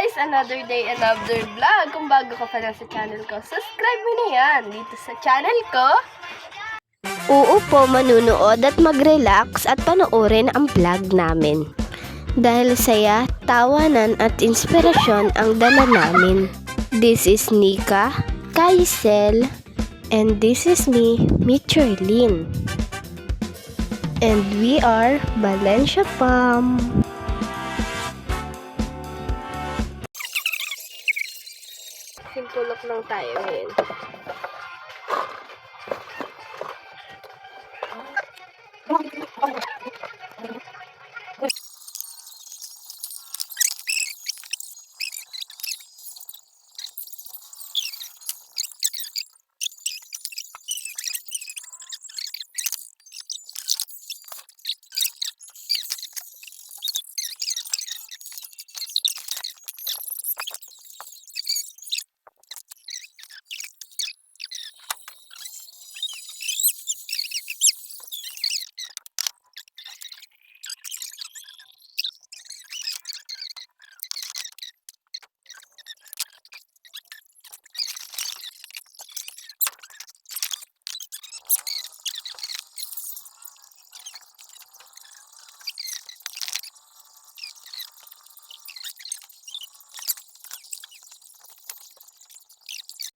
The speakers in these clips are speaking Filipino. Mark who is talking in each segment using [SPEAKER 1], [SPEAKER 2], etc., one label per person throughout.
[SPEAKER 1] guys! Another day, another vlog. Kung bago ka pa lang sa channel ko, subscribe mo na yan dito sa channel ko.
[SPEAKER 2] Uupo, manunood at mag-relax at panoorin ang vlog namin. Dahil saya, tawanan at inspirasyon ang dala namin. This is Nika, Kaisel, and this is me, Mitcherlin. And we are Valencia Pam.
[SPEAKER 1] Simpulok lang tayo ngayon.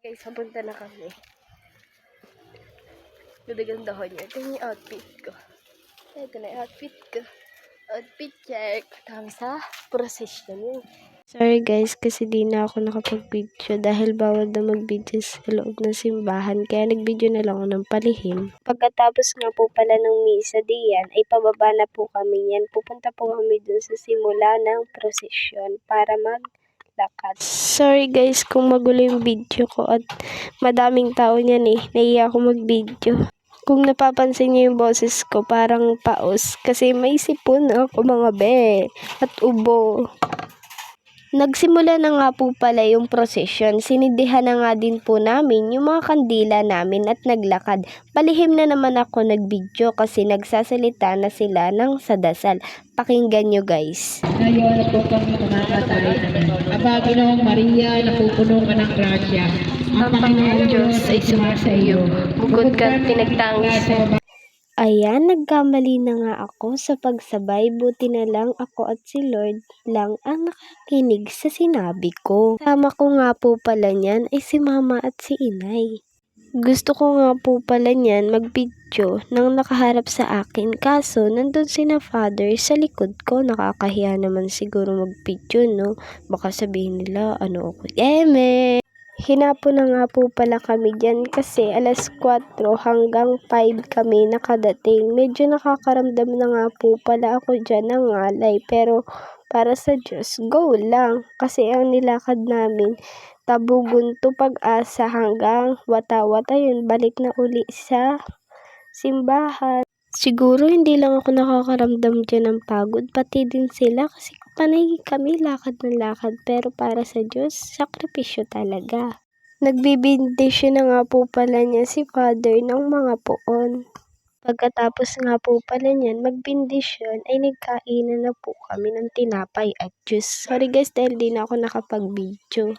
[SPEAKER 1] Guys, papunta na kami. Ganda-ganda niya. Ito yung outfit ko. Ito na yung outfit ko. Outfit check. Kami sa procession yun.
[SPEAKER 2] Sorry guys, kasi di na ako nakapag-video dahil bawal na mag-video sa loob ng simbahan, kaya nag-video na lang ako ng palihim. Pagkatapos nga po pala ng misa diyan, ay pababa na po kami yan. Pupunta po kami dun sa simula ng prosesyon para maglakad. Sorry guys kung magulo yung video ko at madaming tao niyan naiiyak ako mag-video. Kung napapansin niyo yung boses ko, parang paos kasi may sipon ako mga be at ubo. Nagsimula na nga po pala yung procession. Sinindihan na nga din po namin yung mga kandila namin at naglakad. Palihim na naman ako nag-video kasi nagsasalita na sila ng sadasal. Pakinggan nyo guys.
[SPEAKER 3] Ngayon po kami tumatay. Aba, Ginoong Maria, napupuno ka ng grasya.
[SPEAKER 1] Ang Panginoon Diyos ay sumasa iyo. Bukod ka pinagtangis.
[SPEAKER 2] Ayan, nagkamali na nga ako sa pagsabay. Buti na lang ako at si Lord lang ang nakakinig sa sinabi ko. Sama ko nga po pala niyan ay si Mama at si Inay. Gusto ko nga po pala niyan mag-video nang nakaharap sa akin. Kaso, nandun sina Father sa likod ko. Nakakahiya naman siguro mag-video, no? Baka sabihin nila, ano ako, eme! Hinapon na nga po pala kami dyan kasi alas 4 hanggang 5 kami nakadating. Medyo nakakaramdam na nga po pala ako dyan ng ngalay. Pero para sa Diyos, go lang. Kasi ang nilakad namin, Tabugon to Pag-asa hanggang Wata-Wata yun. Balik na uli sa simbahan. Siguro hindi lang ako nakakaramdam dyan ng pagod, pati din sila kasi panay kami lakad ng lakad, pero para sa Diyos, sakripisyo talaga. Nagbibindisyon na nga po pala niya si Father ng mga poon. Pagkatapos nga po pala niyan magbindisyon ay nagkainan na po kami ng tinapay at juice. Sorry guys dahil di na ako nakapag-video.